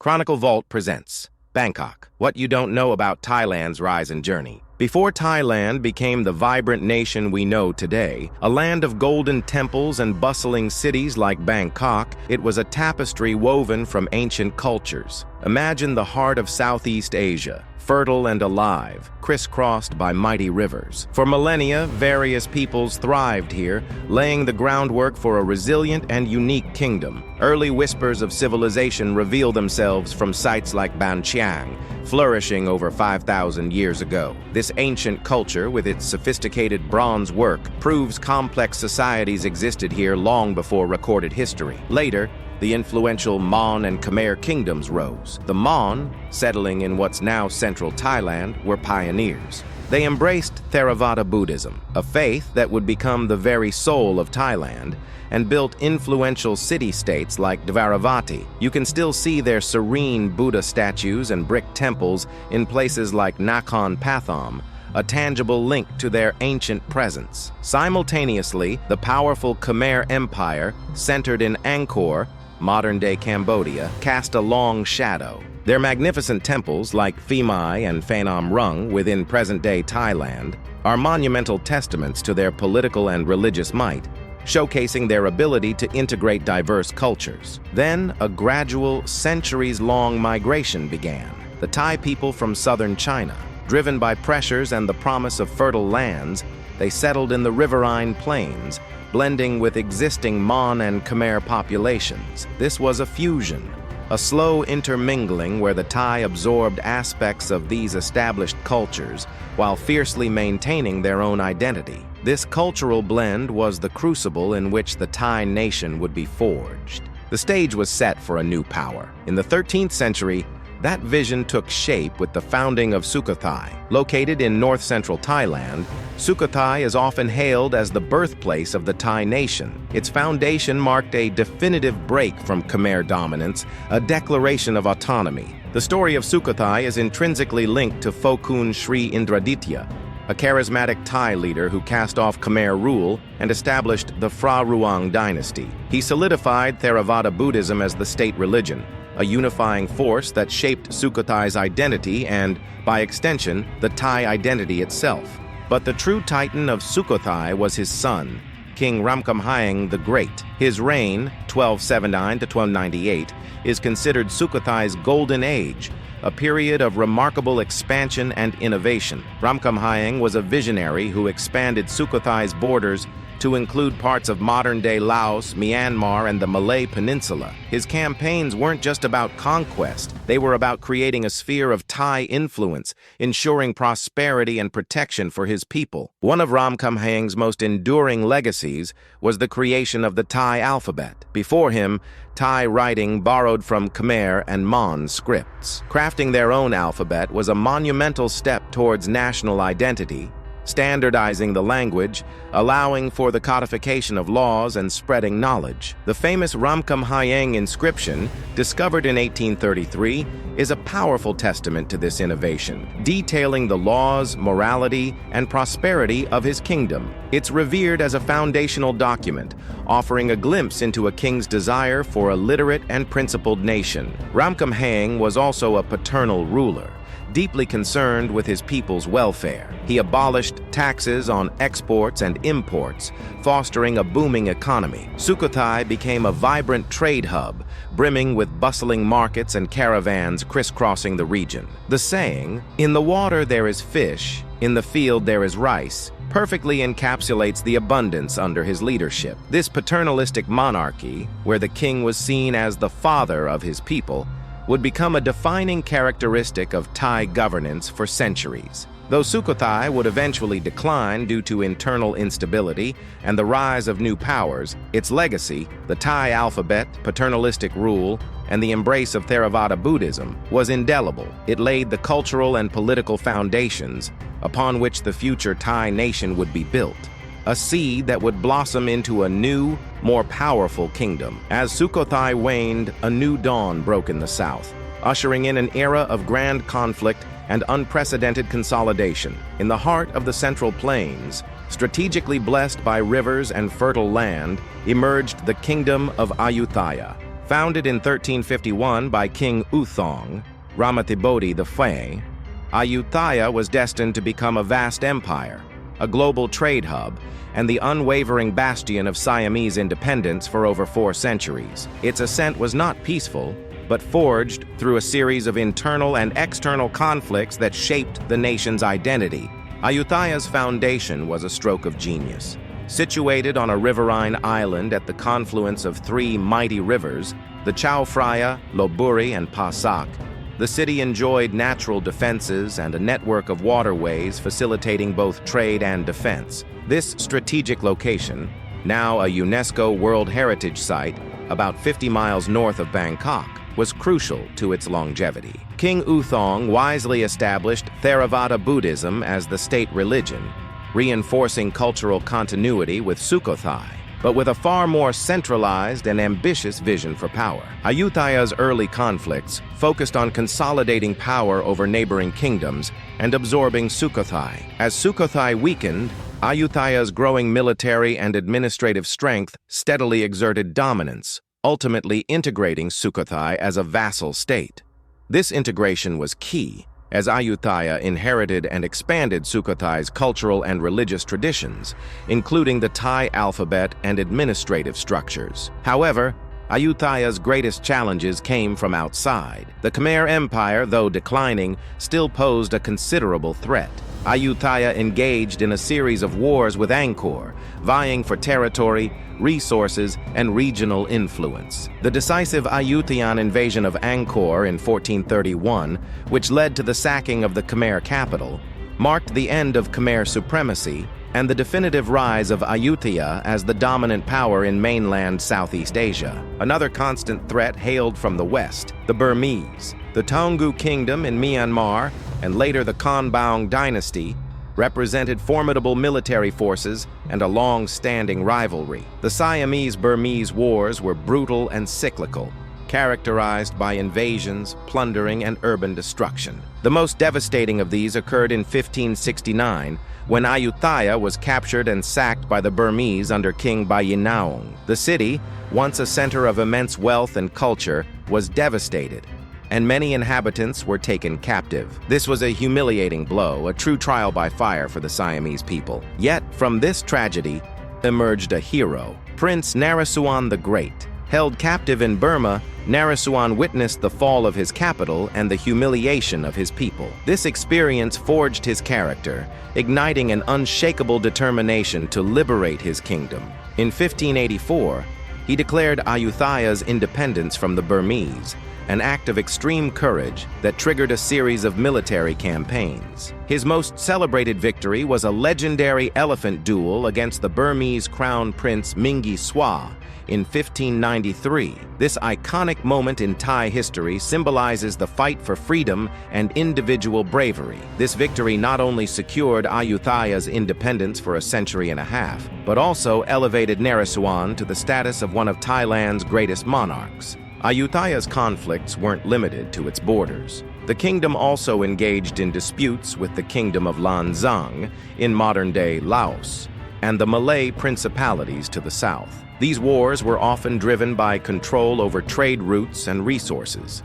Chronicle Vault presents Bangkok, What You Don't Know About Thailand's Rise and Journey. Before Thailand became the vibrant nation we know today, a land of golden temples and bustling cities like Bangkok, it was a tapestry woven from ancient cultures. Imagine the heart of Southeast Asia, fertile and alive, crisscrossed by mighty rivers. For millennia, various peoples thrived here, laying the groundwork for a resilient and unique kingdom. Early whispers of civilization reveal themselves from sites like Ban Chiang, flourishing over 5,000 years ago. This ancient culture, with its sophisticated bronze work, proves complex societies existed here long before recorded history. Later, the influential Mon and Khmer kingdoms rose. The Mon, settling in what's now central Thailand, were pioneers. They embraced Theravada Buddhism, a faith that would become the very soul of Thailand, and built influential city-states like Dvaravati. You can still see their serene Buddha statues and brick temples in places like Nakhon Pathom, a tangible link to their ancient presence. Simultaneously, the powerful Khmer Empire, centered in Angkor, modern-day Cambodia, cast a long shadow. Their magnificent temples, like Phi Mai and Phanom Rung within present-day Thailand, are monumental testaments to their political and religious might, showcasing their ability to integrate diverse cultures. Then, a gradual, centuries-long migration began. The Thai people from southern China, driven by pressures and the promise of fertile lands, they settled in the riverine plains, blending with existing Mon and Khmer populations. This was a fusion, a slow intermingling where the Thai absorbed aspects of these established cultures while fiercely maintaining their own identity. This cultural blend was the crucible in which the Thai nation would be forged. The stage was set for a new power. In the 13th century, that vision took shape with the founding of Sukhothai. Located in north-central Thailand, Sukhothai is often hailed as the birthplace of the Thai nation. Its foundation marked a definitive break from Khmer dominance, a declaration of autonomy. The story of Sukhothai is intrinsically linked to Phokun Sri Indraditya, a charismatic Thai leader who cast off Khmer rule and established the Phra Ruang dynasty. He solidified Theravada Buddhism as the state religion, a unifying force that shaped Sukhothai's identity and, by extension, the Thai identity itself. But the true titan of Sukhothai was his son, King Ramkhamhaeng the Great. His reign, 1279 to 1298, is considered Sukhothai's golden age, a period of remarkable expansion and innovation. Ramkhamhaeng was a visionary who expanded Sukhothai's borders to include parts of modern-day Laos, Myanmar, and the Malay Peninsula. His campaigns weren't just about conquest, they were about creating a sphere of Thai influence, ensuring prosperity and protection for his people. One of Ramkhamhaeng's most enduring legacies was the creation of the Thai alphabet. Before him, Thai writing borrowed from Khmer and Mon scripts. Crafting their own alphabet was a monumental step towards national identity, standardizing the language, allowing for the codification of laws and spreading knowledge. The famous Ramkhamhaeng inscription, discovered in 1833, is a powerful testament to this innovation, detailing the laws, morality, and prosperity of his kingdom. It's revered as a foundational document, offering a glimpse into a king's desire for a literate and principled nation. Ramkhamhaeng was also a paternal ruler, deeply concerned with his people's welfare. He abolished taxes on exports and imports, fostering a booming economy. Sukhothai became a vibrant trade hub, brimming with bustling markets and caravans crisscrossing the region. The saying, "In the water there is fish, in the field there is rice," perfectly encapsulates the abundance under his leadership. This paternalistic monarchy, where the king was seen as the father of his people, would become a defining characteristic of Thai governance for centuries. Though Sukhothai would eventually decline due to internal instability and the rise of new powers, its legacy, the Thai alphabet, paternalistic rule, and the embrace of Theravada Buddhism, was indelible. It laid the cultural and political foundations upon which the future Thai nation would be built, a seed that would blossom into a new, more powerful kingdom. As Sukhothai waned, a new dawn broke in the south, ushering in an era of grand conflict and unprecedented consolidation. In the heart of the Central Plains, strategically blessed by rivers and fertile land, emerged the kingdom of Ayutthaya, Founded in 1351 by King Uthong, Rama the Fay, Ayutthaya was destined to become a vast empire, a global trade hub, and the unwavering bastion of Siamese independence for over 4 centuries. Its ascent was not peaceful, but forged through a series of internal and external conflicts that shaped the nation's identity. Ayutthaya's foundation was a stroke of genius. Situated on a riverine island at the confluence of 3 mighty rivers, the Chao Phraya, Lopburi, and Pasak, the city enjoyed natural defenses and a network of waterways facilitating both trade and defense. This strategic location, now a UNESCO World Heritage Site about 50 miles north of Bangkok, was crucial to its longevity. King Uthong wisely established Theravada Buddhism as the state religion, reinforcing cultural continuity with Sukhothai, but with a far more centralized and ambitious vision for power. Ayutthaya's early conflicts focused on consolidating power over neighboring kingdoms and absorbing Sukhothai. As Sukhothai weakened, Ayutthaya's growing military and administrative strength steadily exerted dominance, ultimately integrating Sukhothai as a vassal state. This integration was key, as Ayutthaya inherited and expanded Sukhothai's cultural and religious traditions, including the Thai alphabet and administrative structures. However, Ayutthaya's greatest challenges came from outside. The Khmer Empire, though declining, still posed a considerable threat. Ayutthaya engaged in a series of wars with Angkor, vying for territory, resources, and regional influence. The decisive Ayutthayan invasion of Angkor in 1431, which led to the sacking of the Khmer capital, marked the end of Khmer supremacy and the definitive rise of Ayutthaya as the dominant power in mainland Southeast Asia. Another constant threat hailed from the west, the Burmese. The Taungoo Kingdom in Myanmar, and later the Konbaung dynasty, represented formidable military forces and a long-standing rivalry. The Siamese-Burmese wars were brutal and cyclical, characterized by invasions, plundering, and urban destruction. The most devastating of these occurred in 1569, when Ayutthaya was captured and sacked by the Burmese under King Bayinnaung. The city, once a center of immense wealth and culture, was devastated, and many inhabitants were taken captive. This was a humiliating blow, a true trial by fire for the Siamese people. Yet, from this tragedy emerged a hero, Prince Narasuan the Great. Held captive in Burma, Narasuan witnessed the fall of his capital and the humiliation of his people. This experience forged his character, igniting an unshakable determination to liberate his kingdom. In 1584, he declared Ayutthaya's independence from the Burmese, an act of extreme courage that triggered a series of military campaigns. His most celebrated victory was a legendary elephant duel against the Burmese Crown Prince Mingi Swa in 1593. This iconic moment in Thai history symbolizes the fight for freedom and individual bravery. This victory not only secured Ayutthaya's independence for a century and a half, but also elevated Narasuan to the status of one of Thailand's greatest monarchs. Ayutthaya's conflicts weren't limited to its borders. The kingdom also engaged in disputes with the Kingdom of Lan Xang in modern-day Laos and the Malay principalities to the south. These wars were often driven by control over trade routes and resources.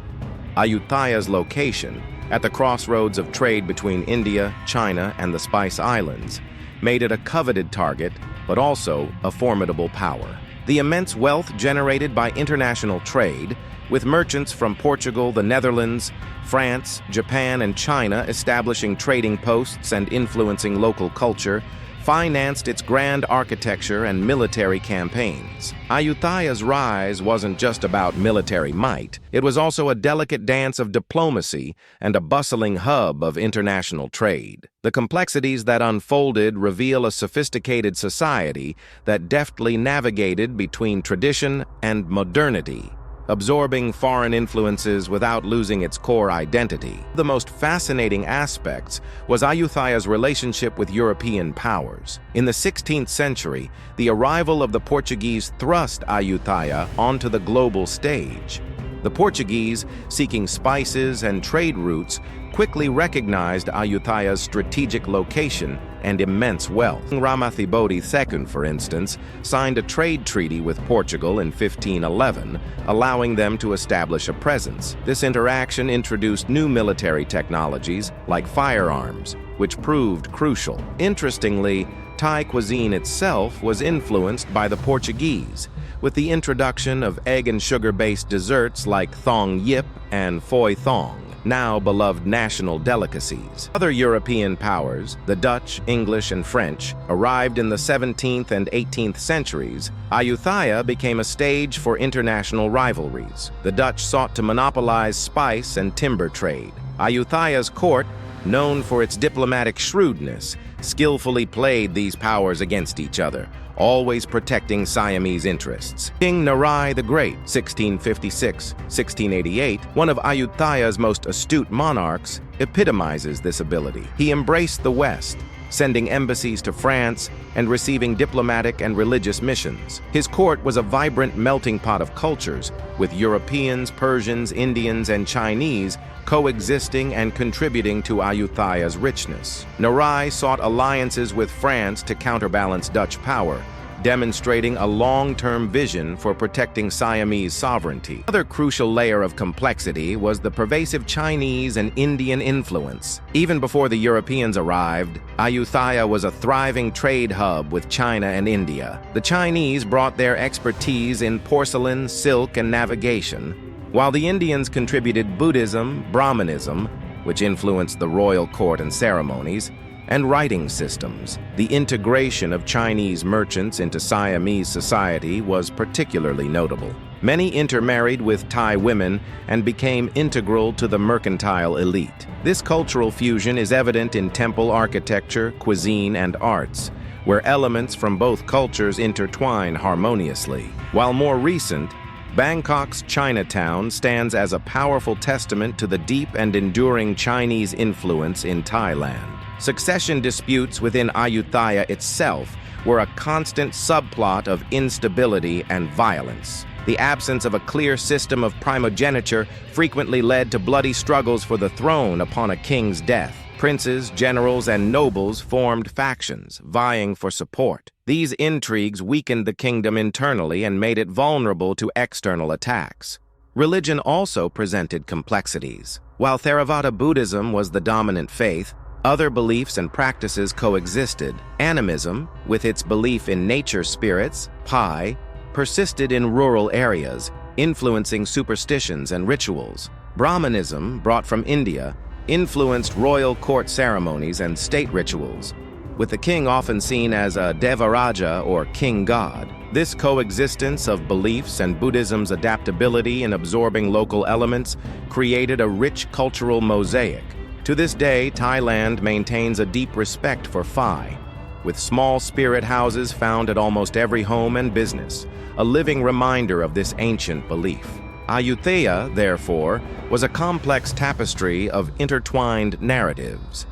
Ayutthaya's location, at the crossroads of trade between India, China, and the Spice Islands, made it a coveted target, but also a formidable power. The immense wealth generated by international trade, with merchants from Portugal, the Netherlands, France, Japan, and China establishing trading posts and influencing local culture, financed its grand architecture and military campaigns. Ayutthaya's rise wasn't just about military might, it was also a delicate dance of diplomacy and a bustling hub of international trade. The complexities that unfolded reveal a sophisticated society that deftly navigated between tradition and modernity, absorbing foreign influences without losing its core identity. The most fascinating aspects was Ayutthaya's relationship with European powers. In the 16th century, the arrival of the Portuguese thrust Ayutthaya onto the global stage. The Portuguese, seeking spices and trade routes, quickly recognized Ayutthaya's strategic location and immense wealth. Rama II, for instance, signed a trade treaty with Portugal in 1511, allowing them to establish a presence. This interaction introduced new military technologies like firearms, which proved crucial. Interestingly, Thai cuisine itself was influenced by the Portuguese, with the introduction of egg and sugar-based desserts like thong yip and phoi thong, now beloved national delicacies. Other European powers, the Dutch, English, and French, arrived in the 17th and 18th centuries. Ayutthaya became a stage for international rivalries. The Dutch sought to monopolize spice and timber trade. Ayutthaya's court, known for its diplomatic shrewdness, skillfully played these powers against each other, always protecting Siamese interests. King Narai the Great, 1656-1688, one of Ayutthaya's most astute monarchs, epitomizes this ability. He embraced the West, sending embassies to France and receiving diplomatic and religious missions. His court was a vibrant melting pot of cultures, with Europeans, Persians, Indians, and Chinese coexisting and contributing to Ayutthaya's richness. Narai sought alliances with France to counterbalance Dutch power, demonstrating a long-term vision for protecting Siamese sovereignty. Another crucial layer of complexity was the pervasive Chinese and Indian influence. Even before the Europeans arrived, Ayutthaya was a thriving trade hub with China and India. The Chinese brought their expertise in porcelain, silk, and navigation, while the Indians contributed Buddhism, Brahmanism, which influenced the royal court and ceremonies, and writing systems. The integration of Chinese merchants into Siamese society was particularly notable. Many intermarried with Thai women and became integral to the mercantile elite. This cultural fusion is evident in temple architecture, cuisine, and arts, where elements from both cultures intertwine harmoniously. While more recent, Bangkok's Chinatown stands as a powerful testament to the deep and enduring Chinese influence in Thailand. Succession disputes within Ayutthaya itself were a constant subplot of instability and violence. The absence of a clear system of primogeniture frequently led to bloody struggles for the throne upon a king's death. Princes, generals, and nobles formed factions, vying for support. These intrigues weakened the kingdom internally and made it vulnerable to external attacks. Religion also presented complexities. While Theravada Buddhism was the dominant faith, other beliefs and practices coexisted. Animism, with its belief in nature spirits, Pai, persisted in rural areas, influencing superstitions and rituals. Brahmanism, brought from India, influenced royal court ceremonies and state rituals, with the king often seen as a Devaraja or king god. This coexistence of beliefs and Buddhism's adaptability in absorbing local elements created a rich cultural mosaic. To this day, Thailand maintains a deep respect for Phai, with small spirit houses found at almost every home and business, a living reminder of this ancient belief. Ayutthaya, therefore, was a complex tapestry of intertwined narratives.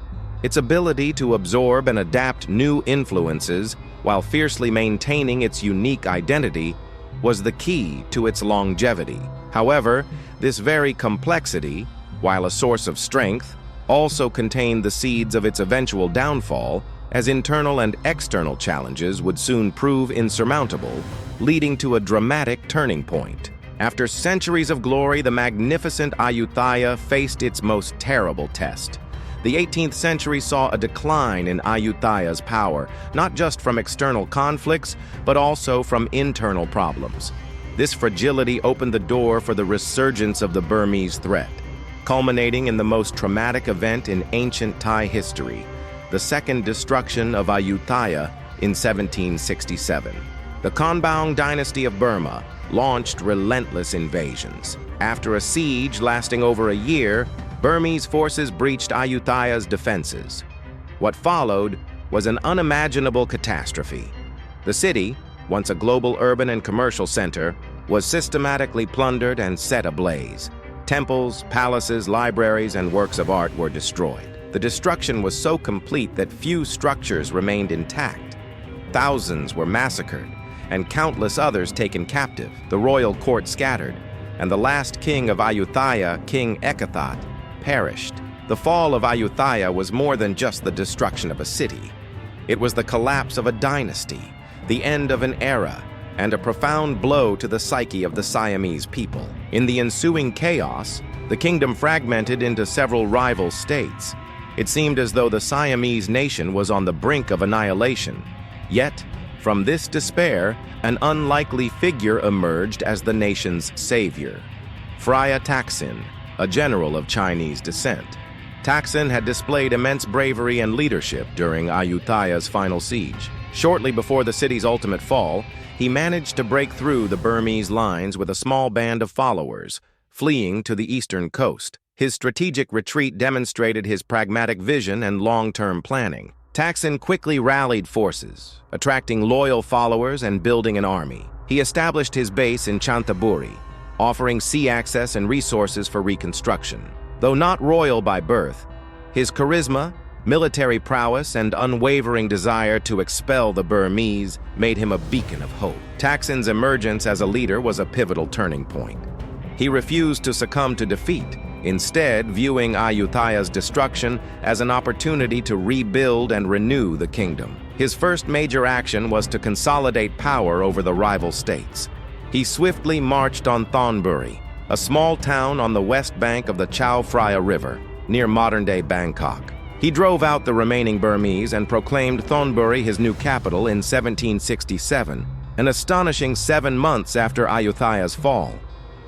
Its ability to absorb and adapt new influences while fiercely maintaining its unique identity was the key to its longevity. However, this very complexity, while a source of strength, also contained the seeds of its eventual downfall, as internal and external challenges would soon prove insurmountable, leading to a dramatic turning point. After centuries of glory, the magnificent Ayutthaya faced its most terrible test. The 18th century saw a decline in Ayutthaya's power, not just from external conflicts, but also from internal problems. This fragility opened the door for the resurgence of the Burmese threat, culminating in the most traumatic event in ancient Thai history, the second destruction of Ayutthaya in 1767. The Konbaung dynasty of Burma launched relentless invasions. After a siege lasting over a year, Burmese forces breached Ayutthaya's defenses. What followed was an unimaginable catastrophe. The city, once a global urban and commercial center, was systematically plundered and set ablaze. Temples, palaces, libraries, and works of art were destroyed. The destruction was so complete that few structures remained intact. Thousands were massacred, and countless others taken captive. The royal court scattered, and the last king of Ayutthaya, King Ekathat, perished. The fall of Ayutthaya was more than just the destruction of a city. It was the collapse of a dynasty, the end of an era, and a profound blow to the psyche of the Siamese people. In the ensuing chaos, the kingdom fragmented into several rival states. It seemed as though the Siamese nation was on the brink of annihilation. Yet, from this despair, an unlikely figure emerged as the nation's savior. King Taksin, a general of Chinese descent. Taksin had displayed immense bravery and leadership during Ayutthaya's final siege. Shortly before the city's ultimate fall, he managed to break through the Burmese lines with a small band of followers, fleeing to the eastern coast. His strategic retreat demonstrated his pragmatic vision and long-term planning. Taksin quickly rallied forces, attracting loyal followers and building an army. He established his base in Chantaburi, offering sea access and resources for reconstruction. Though not royal by birth, his charisma, military prowess, and unwavering desire to expel the Burmese made him a beacon of hope. Taksin's emergence as a leader was a pivotal turning point. He refused to succumb to defeat, instead viewing Ayutthaya's destruction as an opportunity to rebuild and renew the kingdom. His first major action was to consolidate power over the rival states. He swiftly marched on Thonburi, a small town on the west bank of the Chao Phraya River, near modern-day Bangkok. He drove out the remaining Burmese and proclaimed Thonburi his new capital in 1767, an astonishing 7 months after Ayutthaya's fall.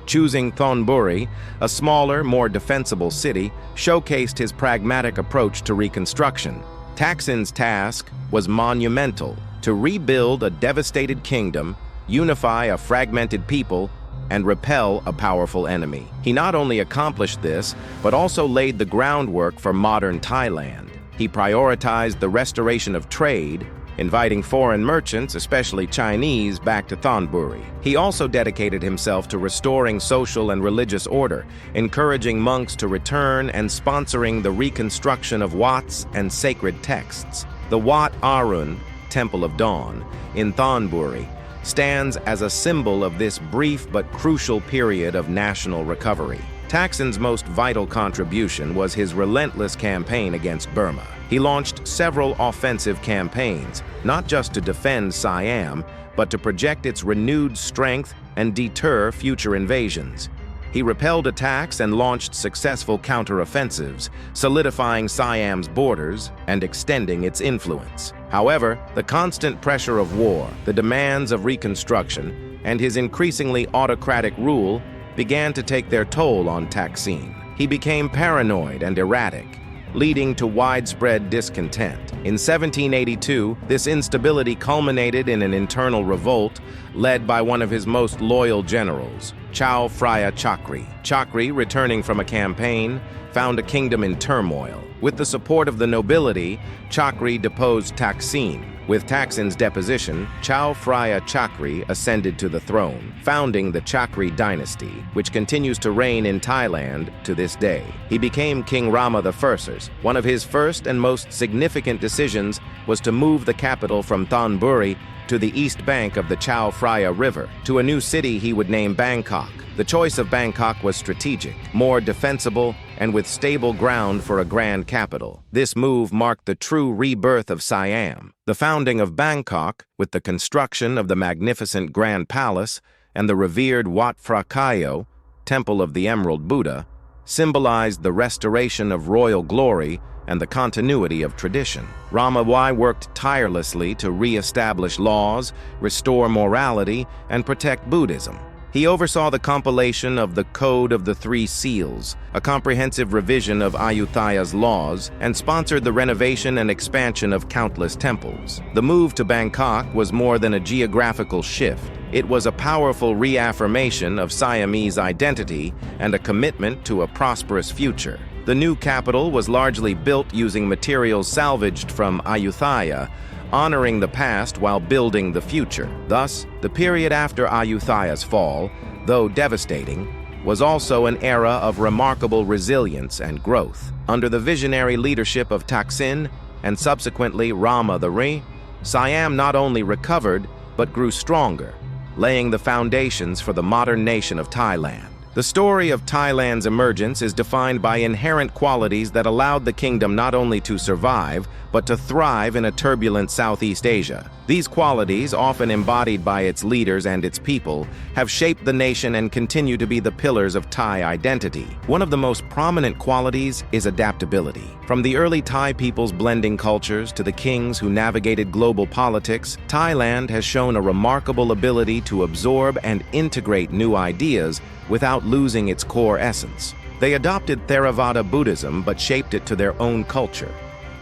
Choosing Thonburi, a smaller, more defensible city, showcased his pragmatic approach to reconstruction. Taksin's task was monumental: to rebuild a devastated kingdom, unify a fragmented people, and repel a powerful enemy. He not only accomplished this, but also laid the groundwork for modern Thailand. He prioritized the restoration of trade, inviting foreign merchants, especially Chinese, back to Thonburi. He also dedicated himself to restoring social and religious order, encouraging monks to return and sponsoring the reconstruction of Wats and sacred texts. The Wat Arun, Temple of Dawn, in Thonburi, stands as a symbol of this brief but crucial period of national recovery. Taksin's most vital contribution was his relentless campaign against Burma. He launched several offensive campaigns, not just to defend Siam, but to project its renewed strength and deter future invasions. He repelled attacks and launched successful counteroffensives, solidifying Siam's borders and extending its influence. However, the constant pressure of war, the demands of reconstruction, and his increasingly autocratic rule began to take their toll on Taksin. He became paranoid and erratic, leading to widespread discontent. In 1782, this instability culminated in an internal revolt led by one of his most loyal generals, Chao Phraya Chakri. Chakri, returning from a campaign, found a kingdom in turmoil. With the support of the nobility, Chakri deposed Taksin. With Taksin's deposition, Chao Phraya Chakri ascended to the throne, founding the Chakri dynasty, which continues to reign in Thailand to this day. He became King Rama I. One of his first and most significant decisions was to move the capital from Thonburi to the east bank of the Chao Phraya River, to a new city he would name Bangkok. The choice of Bangkok was strategic, more defensible, and with stable ground for a grand capital. This move marked the true rebirth of Siam. The founding of Bangkok, with the construction of the magnificent Grand Palace and the revered Wat Phra Kaeo, Temple of the Emerald Buddha, symbolized the restoration of royal glory and the continuity of tradition. Rama I worked tirelessly to re-establish laws, restore morality, and protect Buddhism. He oversaw the compilation of the Code of the Three Seals, a comprehensive revision of Ayutthaya's laws, and sponsored the renovation and expansion of countless temples. The move to Bangkok was more than a geographical shift. It was a powerful reaffirmation of Siamese identity and a commitment to a prosperous future. The new capital was largely built using materials salvaged from Ayutthaya, honoring the past while building the future. Thus, the period after Ayutthaya's fall, though devastating, was also an era of remarkable resilience and growth. Under the visionary leadership of Taksin and subsequently Rama I, Siam not only recovered but grew stronger, laying the foundations for the modern nation of Thailand. The story of Thailand's emergence is defined by inherent qualities that allowed the kingdom not only to survive, but to thrive in a turbulent Southeast Asia. These qualities, often embodied by its leaders and its people, have shaped the nation and continue to be the pillars of Thai identity. One of the most prominent qualities is adaptability. From the early Thai people's blending cultures to the kings who navigated global politics, Thailand has shown a remarkable ability to absorb and integrate new ideas without losing its core essence. They adopted Theravada Buddhism but shaped it to their own culture.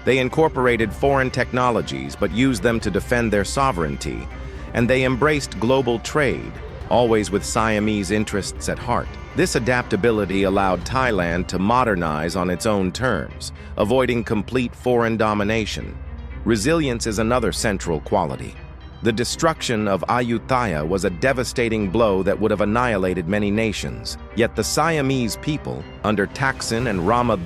They incorporated foreign technologies but used them to defend their sovereignty, and they embraced global trade, always with Siamese interests at heart. This adaptability allowed Thailand to modernize on its own terms, avoiding complete foreign domination. Resilience is another central quality. The destruction of Ayutthaya was a devastating blow that would have annihilated many nations. Yet the Siamese people, under Taksin and Rama,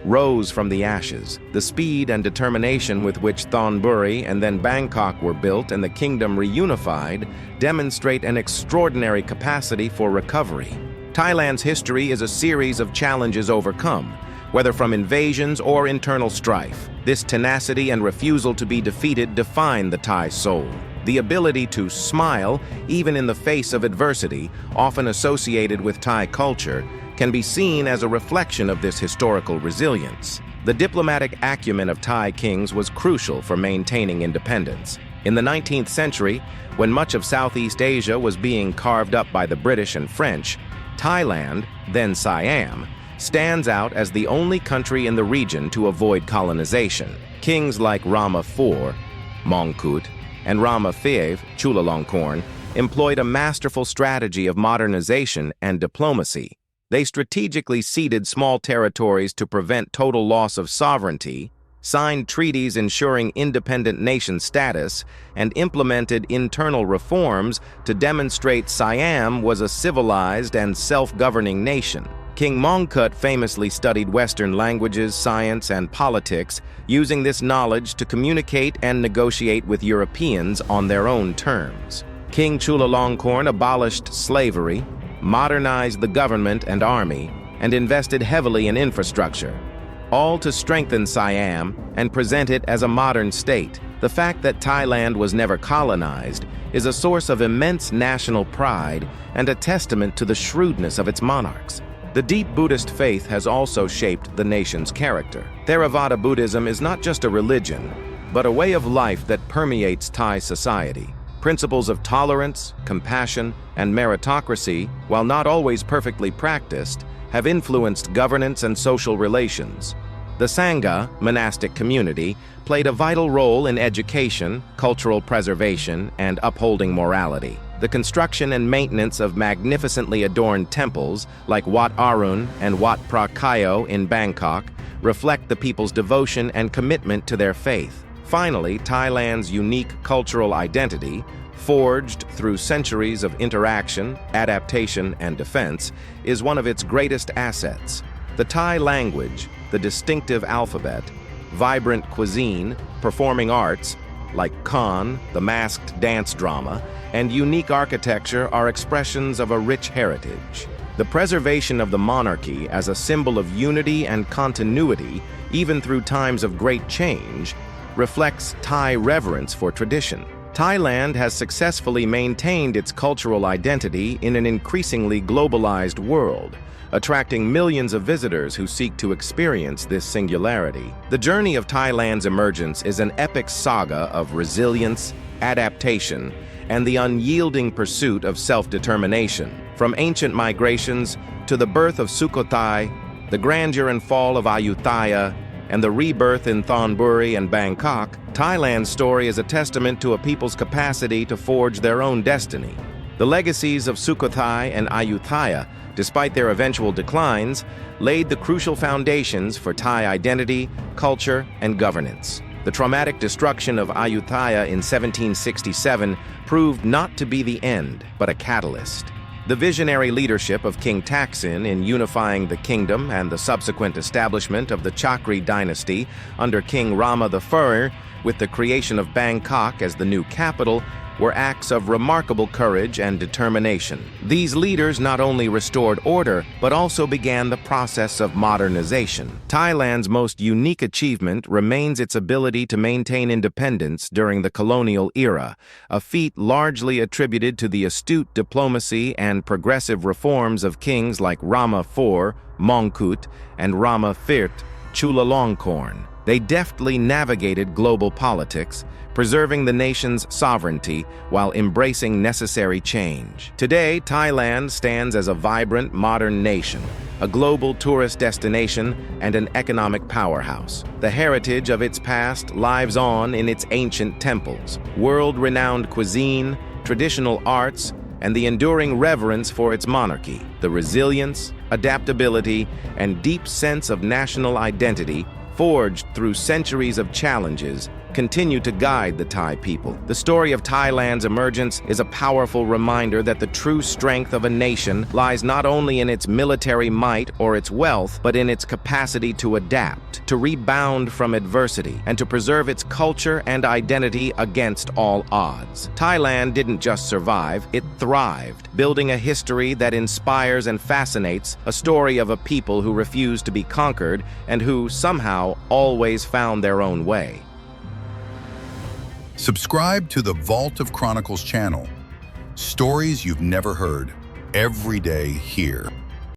rose from the ashes. The speed and determination with which Thonburi and then Bangkok were built and the kingdom reunified demonstrate an extraordinary capacity for recovery. Thailand's history is a series of challenges overcome, whether from invasions or internal strife. This tenacity and refusal to be defeated define the Thai soul. The ability to smile, even in the face of adversity, often associated with Thai culture, can be seen as a reflection of this historical resilience. The diplomatic acumen of Thai kings was crucial for maintaining independence. In the 19th century, when much of Southeast Asia was being carved up by the British and French, Thailand, then Siam, stands out as the only country in the region to avoid colonization. Kings like Rama IV, Mongkut, and Rama V, Chulalongkorn, employed a masterful strategy of modernization and diplomacy. They strategically ceded small territories to prevent total loss of sovereignty, signed treaties ensuring independent nation status, and implemented internal reforms to demonstrate Siam was a civilized and self-governing nation. King Mongkut famously studied Western languages, science, and politics, using this knowledge to communicate and negotiate with Europeans on their own terms. King Chulalongkorn abolished slavery, modernized the government and army, and invested heavily in infrastructure, all to strengthen Siam and present it as a modern state. The fact that Thailand was never colonized is a source of immense national pride and a testament to the shrewdness of its monarchs. The deep Buddhist faith has also shaped the nation's character. Theravada Buddhism is not just a religion, but a way of life that permeates Thai society. Principles of tolerance, compassion, and meritocracy, while not always perfectly practiced, have influenced governance and social relations. The Sangha, monastic community, played a vital role in education, cultural preservation, and upholding morality. The construction and maintenance of magnificently adorned temples like Wat Arun and Wat Phra Kaeo in Bangkok reflect the people's devotion and commitment to their faith. Finally, Thailand's unique cultural identity, forged through centuries of interaction, adaptation, and defense, is one of its greatest assets. The Thai language, the distinctive alphabet, vibrant cuisine, performing arts, like Khan, the masked dance drama, and unique architecture are expressions of a rich heritage. The preservation of the monarchy as a symbol of unity and continuity, even through times of great change, reflects Thai reverence for tradition. Thailand has successfully maintained its cultural identity in an increasingly globalized world, attracting millions of visitors who seek to experience this singularity. The journey of Thailand's emergence is an epic saga of resilience, adaptation, and the unyielding pursuit of self-determination. From ancient migrations to the birth of Sukhothai, the grandeur and fall of Ayutthaya, and the rebirth in Thonburi and Bangkok, Thailand's story is a testament to a people's capacity to forge their own destiny. The legacies of Sukhothai and Ayutthaya, despite their eventual declines, laid the crucial foundations for Thai identity, culture, and governance. The traumatic destruction of Ayutthaya in 1767 proved not to be the end, but a catalyst. The visionary leadership of King Taksin in unifying the kingdom and the subsequent establishment of the Chakri dynasty under King Rama I, with the creation of Bangkok as the new capital, were acts of remarkable courage and determination. These leaders not only restored order, but also began the process of modernization. Thailand's most unique achievement remains its ability to maintain independence during the colonial era, a feat largely attributed to the astute diplomacy and progressive reforms of kings like Rama IV, Mongkut, and Rama IV, Chulalongkorn. They deftly navigated global politics, preserving the nation's sovereignty while embracing necessary change. Today, Thailand stands as a vibrant, modern nation, a global tourist destination and an economic powerhouse. The heritage of its past lives on in its ancient temples, world-renowned cuisine, traditional arts, and the enduring reverence for its monarchy. The resilience, adaptability, and deep sense of national identity forged through centuries of challenges continue to guide the Thai people. The story of Thailand's emergence is a powerful reminder that the true strength of a nation lies not only in its military might or its wealth, but in its capacity to adapt, to rebound from adversity, and to preserve its culture and identity against all odds. Thailand didn't just survive, it thrived, building a history that inspires and fascinates, a story of a people who refused to be conquered and who, somehow, always found their own way. Subscribe to the Vault of Chronicles channel. Stories you've never heard, every day here.